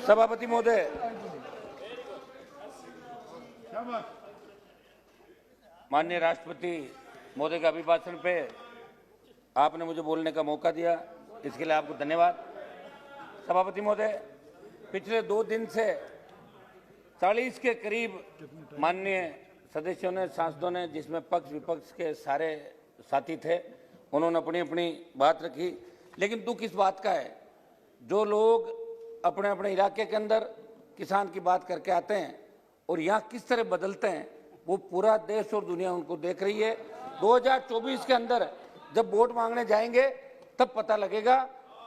सभापति महोदय, माननीय राष्ट्रपति महोदय के अभिभाषण पे आपने मुझे बोलने का मौका दिया, इसके लिए आपको धन्यवाद। सभापति महोदय, पिछले 2 दिन से 40 के करीब माननीय सदस्यों ने, सांसदों ने, जिसमें पक्ष विपक्ष के सारे साथी थे, उन्होंने अपनी अपनी बात रखी। लेकिन दुख इस बात का है, जो लोग अपने अपने इलाके के अंदर किसान की बात करके आते हैं और यहाँ किस तरह बदलते हैं, वो पूरा देश और दुनिया उनको देख रही है। 2024 के अंदर जब वोट मांगने जाएंगे तब पता लगेगा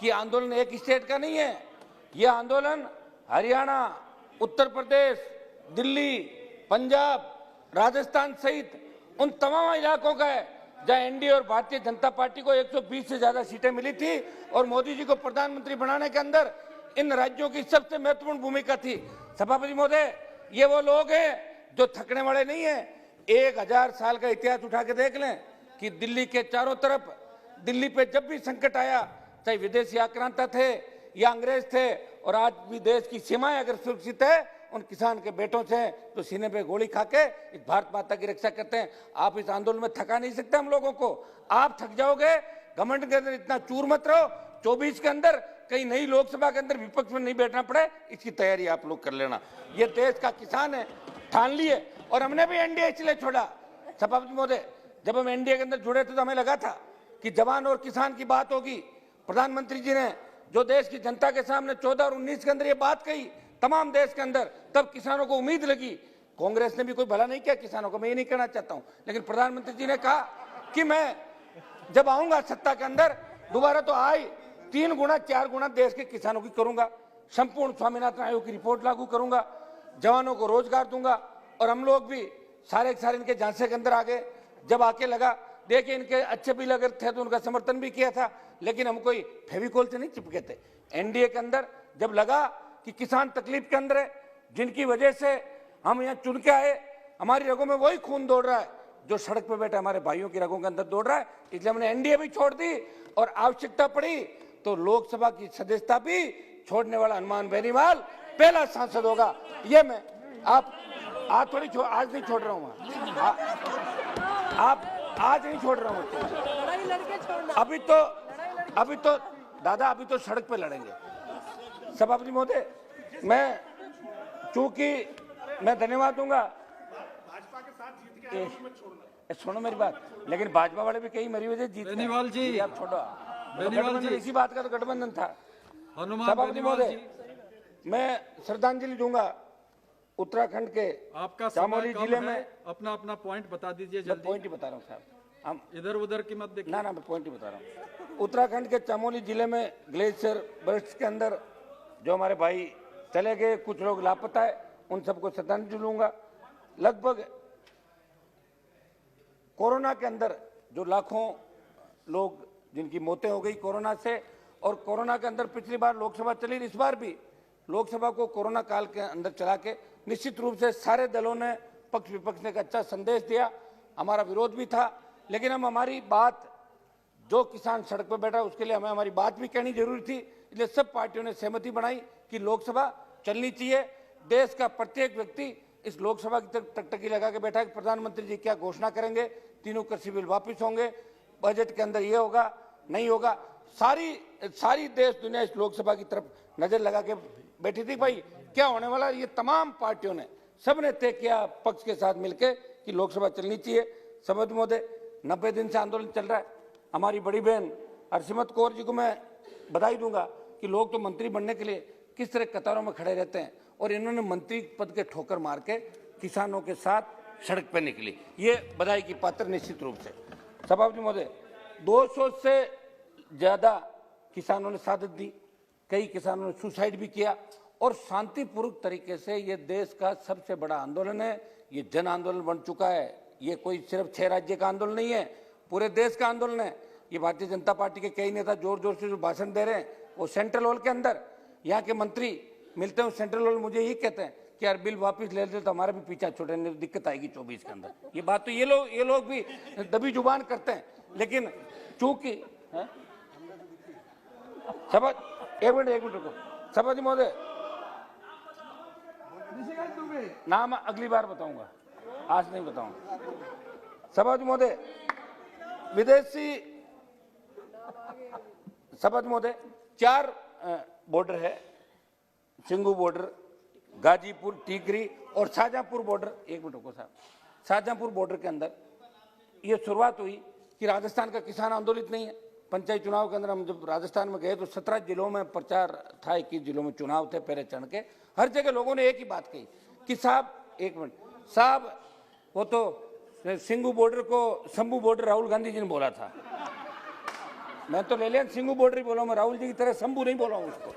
कि आंदोलन एक स्टेट का नहीं है, ये आंदोलन हरियाणा, उत्तर प्रदेश, दिल्ली, पंजाब, राजस्थान सहित उन तमाम इलाकों का है जहां एनडीए और भारतीय जनता पार्टी को 120 से ज्यादा सीटें मिली थी और मोदी जी को प्रधानमंत्री बनाने के अंदर इन राज्यों की सबसे महत्वपूर्ण भूमिका थी। सभापति महोदय, ये वो लोग हैं जो थकने वाले नहीं है। 1000 साल का इतिहास उठा के देख लें कि दिल्ली के चारों तरफ, दिल्ली पे जब भी संकट आया, चाहे विदेशी आक्रांता थे या अंग्रेज थे, और आज भी देश की सीमाएं अगर सुरक्षित है उन किसान के बेटों से, तो सीने पे गोली खा के इस भारत माता की रक्षा करते हैं। आप इस आंदोलन में थका नहीं सकते हम लोगों को, आप थक जाओगे। घमंड के अंदर इतना चूर मत रहो, 24 के अंदर कहीं नई लोकसभा के अंदर विपक्ष में नहीं बैठना पड़े, इसकी तैयारी आप लोग कर लेना। ये देश का किसान है, ठान लिए। और हमने भी एनडीए इसलिए छोड़ा। सभापति महोदय, जब हम एनडीए के अंदर जुड़े थे तो हमें लगा था कि जवान और किसान की बात होगी। प्रधानमंत्री जी ने जो देश की जनता के सामने 14 और 19 के अंदर ये बात कही तमाम देश के अंदर, तब किसानों को उम्मीद लगी। कांग्रेस ने भी कोई भला नहीं किया किसानों को, मैं ये नहीं कहना चाहता हूं, लेकिन प्रधानमंत्री जी ने कहा कि मैं जब आऊंगा सत्ता के अंदर दोबारा तो आई 3 गुना 4 गुना देश के किसानों की करूंगा, संपूर्ण स्वामीनाथन आयोग की रिपोर्ट लागू करूंगा, जवानों को रोजगार दूंगा। और हम लोग भी सारे के सारे इनके झांसे के अंदर आ गए। जब आके लगा, देखिए इनके अच्छे भी लगे थे तो उनका समर्थन भी किया था, लेकिन हम कोई फेविकोल से नहीं चिपके थे। एनडीए के अंदर जब लगा कि किसान तकलीफ के अंदर है, जिनकी वजह से हम यहाँ चुन के आए, हमारी रगों में वही खून दौड़ रहा है जो सड़क पे बैठे हमारे भाइयों की रगों के अंदर दौड़ रहा है, इसलिए हमने एनडीए भी छोड़ दी और आवश्यकता पड़ी तो लोकसभा की सदस्यता भी छोड़ने वाला हनुमान बेनीवाल पहला सांसद होगा। ये मैं आप आज नहीं छोड़ रहा हूँ, आप आज नहीं छोड़ रहा हूँ। अभी तो दादा, अभी तो सड़क पे लड़ेंगे। सभापति महोदय, मैं चूंकि मैं धन्यवाद दूंगा, भाजपा के साथ जीत के आए उसमें छोड़ना, सुनो मेरी बात, लेकिन भाजपा वाले भी कई मरी वजह जीत बेनीवाल जी, आप छोड़ो, बेनीवाल जी, इसी बात का तो गठबंधन था। सभापति महोदय, मैं श्रद्धांजलि दूंगा उत्तराखंड के आपका चामोली जिले में। अपना अपना पॉइंट बता दीजिए जल्दी। पॉइंट ही बता रहा हूँ साहब, हम इधर उधर की मत देखिए। ना मैं पॉइंट ही बता रहा हूँ। उत्तराखंड के चामोली जिले में ग्लेशियर बर्स्ट के अंदर जो हमारे भाई चले गए, कुछ लोग लापता है, उन सबको श्रद्धांजलि दूंगा। लगभग कोरोना के अंदर जो लाखों लोग जिनकी मौतें हो गई कोरोना से, और कोरोना के अंदर पिछली बार लोकसभा चली, इस बार भी लोकसभा को कोरोना काल के अंदर चला के निश्चित रूप से सारे दलों ने, पक्ष विपक्ष ने एक अच्छा संदेश दिया। हमारा विरोध भी था, लेकिन हम हमारी बात, जो किसान सड़क पर बैठा उसके लिए हमें हमारी बात भी कहनी जरूरी थी, इसलिए सब पार्टियों ने सहमति बनाई कि लोकसभा चलनी चाहिए। देश का प्रत्येक व्यक्ति इस लोकसभा की तरफ टकटकी लगा के बैठा है कि प्रधानमंत्री जी क्या घोषणा करेंगे, 3 कृषि बिल वापिस होंगे, बजट के अंदर ये होगा नहीं होगा। सारी देश दुनिया इस लोकसभा की तरफ नजर लगा के बैठी थी, भाई क्या होने वाला। ये तमाम पार्टियों ने, सबने तय किया पक्ष के साथ मिलकर कि लोकसभा चलनी चाहिए। सभापति महोदय, 90 दिन से आंदोलन चल रहा है। हमारी बड़ी बहन हरसिमरत कौर जी को मैं बधाई दूंगा कि लोग तो मंत्री बनने के लिए किस तरह कतारों में खड़े रहते हैं, और इन्होंने मंत्री पद के ठोकर मार के किसानों के साथ सड़क पर निकली, ये बधाई की पात्र निश्चित रूप से। सभापति महोदय, 200 से ज्यादा किसानों ने शहादत दी, कई किसानों ने सुसाइड भी किया, और शांतिपूर्वक तरीके से ये देश का सबसे बड़ा आंदोलन है। ये जन आंदोलन बन चुका है, ये कोई सिर्फ 6 राज्य का आंदोलन नहीं है, पूरे देश का आंदोलन है। ये भारतीय जनता पार्टी के कई नेता जोर जोर से जो भाषण दे रहे हैं, वो सेंट्रल हॉल के अंदर यहाँ के मंत्री मिलते हैं, सेंट्रल हॉल मुझे यही कहते हैं कि यार बिल वापस ले लेते तो हमारा भी पीछा छोड़ने में दिक्कत आएगी 24 के अंदर। ये बात तो ये लोग भी दबी जुबान करते हैं, लेकिन चूंकि एक मिनट रुको। सभापति महोदय, नाम अगली बार बताऊंगा, आज नहीं बताऊंगा। सभापति महोदय, विदेशी सभापति महोदय, 4 बॉर्डर है, सिंगू बॉर्डर, गाजीपुर, टीकरी और शाहजहांपुर बॉर्डर। एक मिनट रुको साहब, शाहजहांपुर बॉर्डर के अंदर ये शुरुआत हुई कि राजस्थान का किसान आंदोलित नहीं है। पंचायत चुनाव के अंदर हम जब राजस्थान में गए तो 17 जिलों में प्रचार था, 21 जिलों में चुनाव थे पहले चढ़ के। हर जगह लोगों ने एक ही बात कही कि साहब, एक मिनट साहब, वो तो सिंगू बॉर्डर को शंभू बॉर्डर राहुल गांधी जी ने बोला था। मैं तो ले लिया सिंगू बॉर्डर ही बोला, मैं राहुल जी की तरह शंभू नहीं बोला हूँ उसको।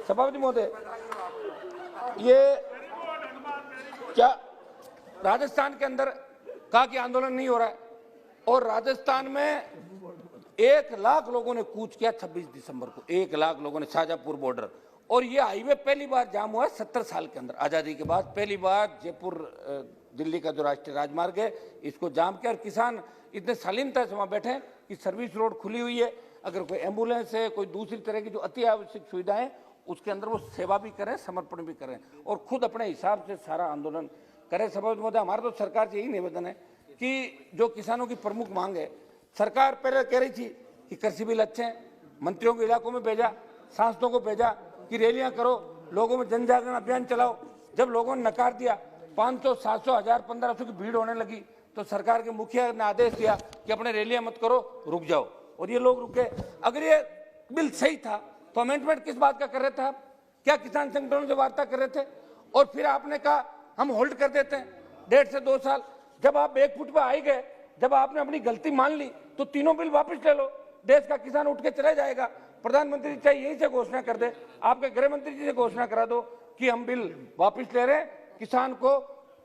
सभापति महोदय, ये क्या राजस्थान के अंदर कहा कि आंदोलन नहीं हो रहा है, और राजस्थान में 1 लाख लोगों ने कूच किया 26 दिसंबर को, 1 लाख लोगों ने, शाहजहांपुर बॉर्डर। और ये हाईवे पहली बार जाम हुआ 70 साल के अंदर, आजादी के बाद पहली बार जयपुर दिल्ली का जो राष्ट्रीय राजमार्ग है इसको जाम किया। और किसान इतने शालीनता से वहां बैठे कि सर्विस रोड खुली हुई है, अगर कोई एम्बुलेंस है, कोई दूसरी तरह की जो अति आवश्यक सुविधाएं, उसके अंदर वो सेवा भी करें, समर्पण भी करें और खुद अपने हिसाब से सारा आंदोलन करें। सभापति महोदय, हमारा तो सरकार से यही निवेदन है कि जो किसानों की प्रमुख मांग है, सरकार पहले कह रही थी कि कृषि बिल अच्छे हैं, मंत्रियों को इलाकों में भेजा, सांसदों को भेजा कि रैलियां करो, लोगों में जन जागरण अभियान चलाओ। जब लोगों ने नकार दिया, 500, 700, 1000, 1500 की भीड़ होने लगी, तो सरकार के मुखिया ने आदेश दिया कि अपने रैलियां मत करो, रुक जाओ, और ये लोग रुके। अगर ये बिल सही था तो अमेंडमेंट किस बात का कर रहे थे आप? क्या किसान संगठनों से वार्ता कर रहे थे? और फिर आपने कहा हम होल्ड कर देते हैं 1.5 से 2 साल। जब आप 1 फुट पर आई गए, जब आपने अपनी गलती मान ली, तो तीनों बिल वापस ले लो, देश का किसान उठ के चला जाएगा। प्रधानमंत्री चाहे यही से घोषणा कर दे, आपके गृह मंत्री जी से घोषणा करा दो कि हम बिल वापस ले रहे हैं। किसान को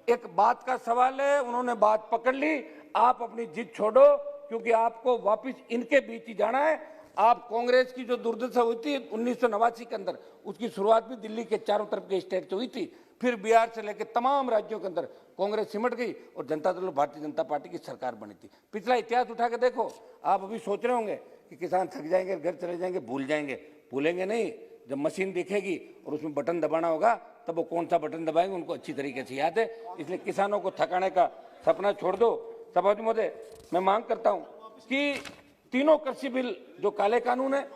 एक बात का सवाल है, उन्होंने बात पकड़ ली, आप अपनी जिद छोड़ो, क्योंकि आपको वापस इनके बीच ही जाना है। आप कांग्रेस की जो दुर्दशा हुई थी 1989 के अंदर, उसकी शुरुआत भी दिल्ली के चारों तरफ के स्टेट से हुई थी, फिर बिहार से लेकर तमाम राज्यों के अंदर कांग्रेस सिमट गई और जनता दल भारतीय जनता पार्टी की सरकार बनी थी। पिछला इतिहास उठा के देखो। आप अभी सोच रहे होंगे कि किसान थक जाएंगे, घर चले जाएंगे, भूल जाएंगे। भूलेंगे नहीं, जब मशीन दिखेगी और उसमें बटन दबाना होगा, तब वो कौन सा बटन दबाएंगे उनको अच्छी तरीके से याद है। इसलिए किसानों को थकाने का सपना छोड़ दो। सभापति महोदय, मैं मांग करता हूं कि तीनों कृषि बिल जो काले कानून है,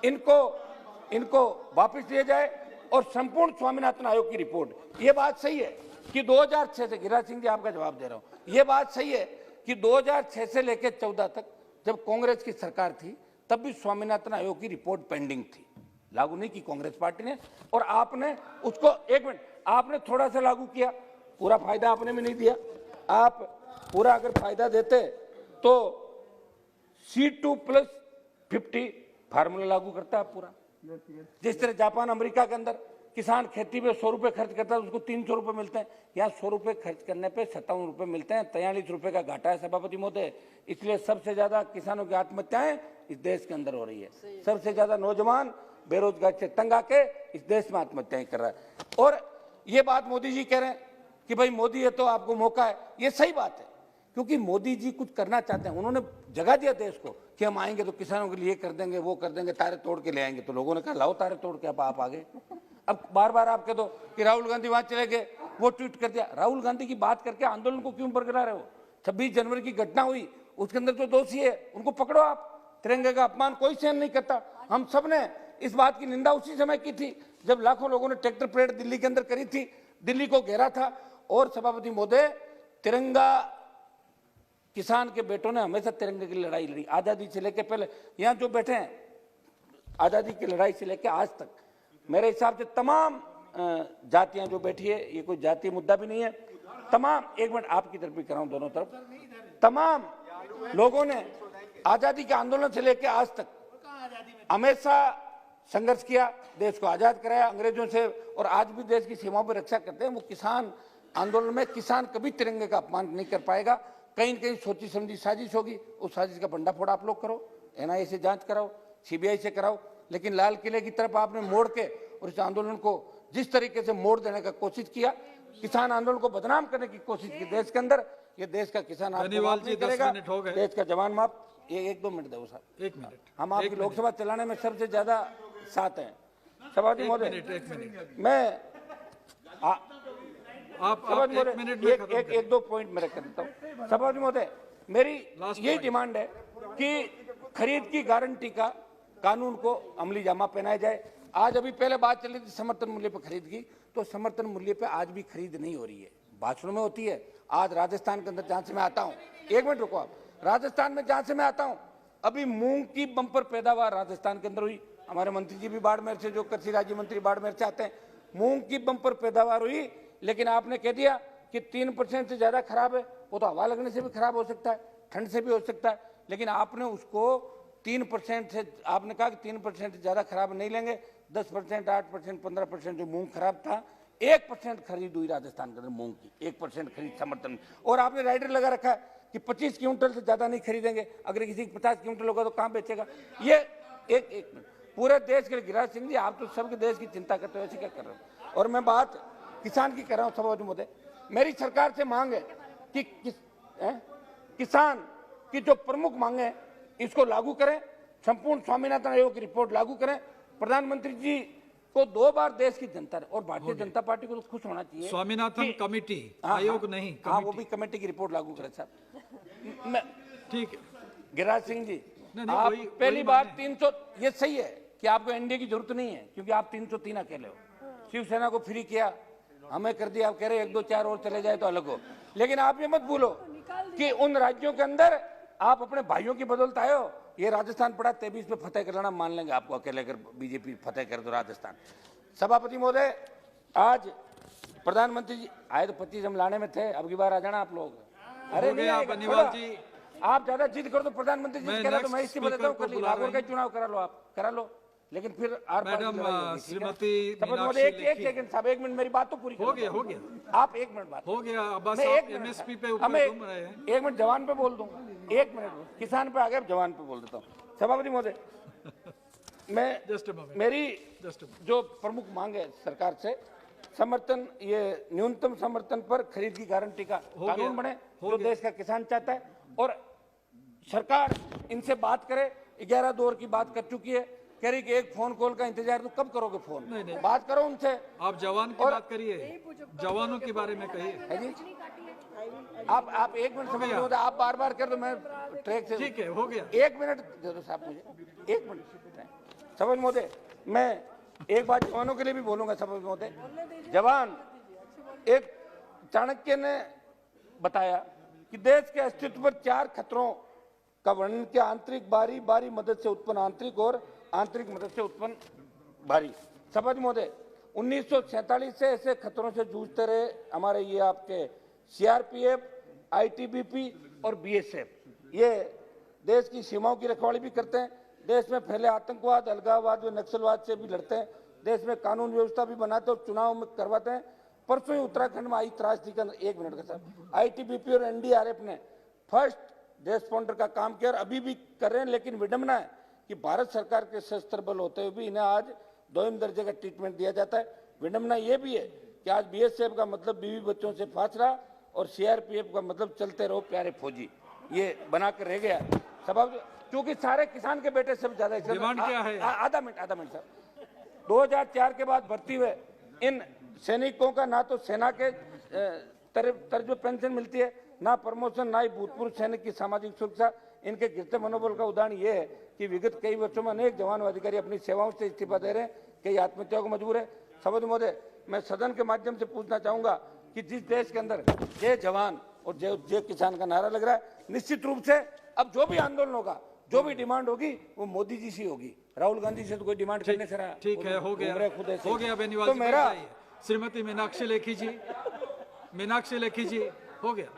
इनको वापस लिया जाए और संपूर्ण स्वामीनाथन आयोग की रिपोर्ट। ये बात सही है कि 2006 से, गिरिराज सिंह जी आपका जवाब दे रहा हूं, ये बात सही है कि 2006 से लेकर 14 तक जब कांग्रेस की सरकार थी, तब भी स्वामीनाथन आयोग की रिपोर्ट पेंडिंग थी, लागू नहीं की कांग्रेस पार्टी ने। और आपने उसको, एक मिनट, आपने थोड़ा सा लागू किया, पूरा फायदा आपने भी नहीं दिया। आप पूरा अगर फायदा देते तो C2+50 फार्मूला लागू करता है पूरा। जिस तरह जापान अमेरिका के अंदर किसान खेती पे 100 रुपए खर्च करता है, उसको 300 रुपए मिलते हैं। यहाँ 100 रुपए खर्च करने पे 57 रुपए मिलते हैं, 43 रुपए का घाटा है सभापति महोदय। इसलिए सबसे ज्यादा किसानों की आत्महत्याएं इस देश के अंदर हो रही है। सबसे ज्यादा नौजवान बेरोजगार से तंग आके इस देश में आत्महत्याएं कर रहा है। और ये बात मोदी जी कह रहे हैं कि भाई मोदी है तो आपको मौका है, ये सही बात है, क्योंकि मोदी जी कुछ करना चाहते हैं। उन्होंने जगा दिया देश को कि हम आएंगे तो किसानों के लिए कर देंगे, वो कर देंगे, तारे तोड़ के ले आएंगे। तो लोगों ने कहा लाओ तारे तोड़ के, अब आप आ गए। अब बार बार आप कह दो कि राहुल गांधी वहां चले गए, वो ट्वीट कर दिया। राहुल गांधी की बात करके आंदोलन को क्यों बरकरार रहे हो? 26 जनवरी की घटना हुई, उसके अंदर जो दोषी है उनको पकड़ो आप। तिरंगे का अपमान कोई सहन नहीं करता। हम सब ने इस बात की निंदा उसी समय की थी जब लाखों लोगों ने ट्रैक्टर परेड दिल्ली के अंदर करी थी, दिल्ली को घेरा था। और सभापति महोदय, तिरंगा, किसान के बेटों ने हमेशा तिरंगे की लड़ाई लड़ी, आजादी से लेकर पहले। यहाँ जो बैठे हैं, आजादी की लड़ाई से लेकर आज तक मेरे हिसाब से तमाम जातियां जो बैठी है, ये कोई जातीय मुद्दा भी नहीं है, तमाम, एक मिनट आपकी तरफ भी कर रहा हूं, दोनों तरफ, तमाम लोगों ने आजादी के आंदोलन से लेकर आज तक हमेशा संघर्ष किया, देश को आजाद कराया अंग्रेजों से, और आज भी देश की सीमाओं पर रक्षा करते हैं। वो किसान आंदोलन में किसान कभी तिरंगे का अपमान नहीं कर पाएगा। कहीं न कहीं सोची समझी साजिश होगी, उस साजिश का भंडाफोड़ आप लोग करो, NIA से जांच कराओ, CBI से कराओ, लेकिन लाल किले की तरफ आपने मोड़ के और इस आंदोलन को जिस तरीके से मोड़ देने का कोशिश किया, किसान आंदोलन को बदनाम करने की कोशिश की देश के अंदर, ये देश का किसान आपको माफ नहीं करेगा, देश का जवान माफ। ये 1-2 मिनट दो साहब, 1 मिनट, हम आपकी लोकसभा चलाने में सबसे ज्यादा साथ हैं। सभापति महोदय, मैं आप सभापति एक महोदय, मिनट में खत्म करें। एक दो पॉइंट मैं रख देता हूँ। सभापति महोदय, मेरी Last यही point. डिमांड है कि खरीद की गारंटी का कानून को अमली जामा पहनाया जाए। आज अभी पहले बात चली थी समर्थन मूल्य पर खरीद की, तो समर्थन मूल्य पे आज भी खरीद नहीं हो रही है, भाषणों में होती है। आज राजस्थान के अंदर जहां से मैं आता हूं, एक मिनट रुको आप, राजस्थान में जहां से मैं आता हूं, अभी मूंग की बंपर पैदावार राजस्थान के अंदर हुई। हमारे मंत्री जी भी बाड़मेर से, जो कृषि राज्य मंत्री बाड़मेर से आते हैं, मूंग की बंपर पैदावार हुई, लेकिन आपने कह दिया कि 3% से ज्यादा खराब है। वो तो हवा लगने से भी खराब हो सकता है, ठंड से भी हो सकता है, लेकिन आपने उसको 3% से, आपने कहा कि 3% से ज्यादा खराब नहीं लेंगे। 10%, 8%, 15% जो मूंग खराब था, 1% खरीद हुई राजस्थान के अंदर मूंग की, 1% खरीद समर्थन। और आपने राइडर लगा रखा है कि 25 क्विंटल से ज्यादा नहीं खरीदेंगे, अगर किसी की 50 क्विंटल होगा तो कहां बेचेगा। ये एक मिनट, पूरे देश के लिए, गिरिराज सिंह जी आप तो सबके देश की चिंता करते हो, ऐसे क्या कर रहे हो। और मैं बात किसान की कर रहा हूं। सभापति महोदय, मेरी सरकार से मांग है कि किसान की जो प्रमुख मांगे हैं इसको लागू करें, संपूर्ण स्वामीनाथन आयोग की रिपोर्ट लागू करें। प्रधानमंत्री जी को 2 बार देश की जनता और भारतीय जनता पार्टी को तो खुश होना चाहिए। स्वामीनाथन कमेटी, हाँ, आयोग नहीं, हाँ, वो कमेटी। भी कमेटी की रिपोर्ट लागू करें साहब। मैं ठीक है, गिरिराज सिंह जी, नहीं, आप वही- पहली वही बात माने। 300, ये सही है कि आपको एनडीए की जरूरत नहीं है, क्योंकि आप 303 अकेले हो। शिवसेना को फ्री किया, हमें कर दिया, आप कह रहे 1, 2, 4 और चले जाए तो अलग हो। लेकिन आप ये मत भूलो कि उन राज्यों के अंदर आप अपने भाइयों की बदौलत आए हो। ये राजस्थान पड़ा 23 पे फतेह कर लेना, मान लेंगे आपको अकेले, अगर बीजेपी फतेह कर दो राजस्थान। सभापति महोदय, आज प्रधानमंत्री जी आए तो 25 हम लाने में थे, अब की बार आ जाना आप लोग। अरे हो नहीं गया आएगा, बनीवाल छोड़ो। जी। आप ज्यादा जिद करो तो प्रधानमंत्री जी मैं कह रहा तो next मैं इसकी speaker बताता हूँ, को कर ली बुला नागौर रहे का हैं। चुनाव करा लो, आप करा लो, लेकिन फिर आर पार की मैडम, लड़ाई होगी, ठीक है? श्रीमती सभापति मीनाक्षी महोदय, एक लेखी। सेकंड साहब, 1 मिनट मेरी बात तो पूरी हो करो। गया, हो गया, आप 1 मिनट बात, हो गया। अब बस मैं आप 1 मिनट, एमएसपी पे हमें ऊपर घूम रहे हैं। 1 मिनट जवान पे बोल दूं, 1 मिनट किसान पे आ गए, जवान पे बोल देता हूँ। सभापति महोदय, मैं जस्ट मोमेंट, मेरी जस्ट जो प्रमुख मांग है सरकार से, समर्थन, ये न्यूनतम समर्थन पर खरीद की गारंटी का हो कानून गया, बने, हो जो गया। देश का किसान चाहता है। और सरकार इनसे बात करे, 11 दौर की बात कर चुकी है, कह रही कि एक फोन कॉल का इंतजार, तो कब करोगे फोन? नहीं, नहीं। बात करो उनसे। आप जवान की और- बात करिए, जवानों के बारे में कहिए। है जी, आप 1 मिनट समझ लो, आप बार बार कर दो, मैं ट्रैक से, ठीक है, हो गया। 1 मिनट दे दो साहब मुझे, 1 मिनट। समझ महोदय, मैं एक बात जवानों के लिए भी बोलूंगा। समझ महोदय, जवान, एक चाणक्य ने बताया कि देश के अस्तित्व पर 4 खतरों का वर्णन किया: आंतरिक, बाहरी, बाहरी मदद से उत्पन्न आंतरिक, और आंतरिक मदद से उत्पन्न बाहरी। सभापति महोदय, 1947 से ऐसे खतरों से जूझते रहे हमारे ये आपके सीआरपीएफ, आईटीबीपी और बीएसएफ। ये देश की सीमाओं की रखवाली भी करते हैं, देश में फैले आतंकवाद, अलगाववाद व नक्सलवाद से भी लड़ते हैं, देश में कानून व्यवस्था भी बनाते हैं और चुनाव में करवाते हैं। परसों ही उत्तराखंड में आई त्रासदी के अंदर, 1 मिनट का साहब, आईटीबीपी और एनडीआरएफ ने फर्स्ट रेस्पॉन्डर का काम किया और अभी भी कर रहे हैं। लेकिन विडंबना है कि भारत सरकार के सशस्त्र बल होते हुए भी इन्हें आज 2वीं दर्जे का ट्रीटमेंट दिया जाता है। विडंबना ये भी है कि आज बीएसएफ का मतलब बीवी बच्चों से फासला और सीआरपीएफ का मतलब चलते रहो प्यारे फौजी, ये बनाकर रह गया। सबब क्योंकि सारे किसान के बेटे सब ज्यादा डिमांड क्या है? आधा मिनट सर। 2004 के बाद भर्ती हुए इन सैनिकों का ना तो सेना के तर्ज में पेंशन मिलती है, ना प्रमोशन, ना ही भूतपूर्व सैनिक की सामाजिक सुरक्षा। इनके गिरते मनोबल का उदाहरण ये है कि विगत कई वर्षों में अनेक जवान व अधिकारी अपनी सेवाओं से इस्तीफा दे रहे हैं, कई आत्महत्या को मजबूर है। सभापति महोदय, मैं सदन के माध्यम से पूछना चाहूंगा कि जिस देश के अंदर जय जवान और जय किसान का नारा लग रहा है, निश्चित रूप से अब जो भी आंदोलन होगा, जो भी डिमांड होगी, वो मोदी जी से होगी। राहुल गांधी से तो कोई डिमांड करने से रहा। ठीक है, हो गया, खुद ऐसे। हो गया। बेनीवाल तो जी, मेरा श्रीमती मीनाक्षी लेखी जी, मीनाक्षी लेखी जी, हो गया।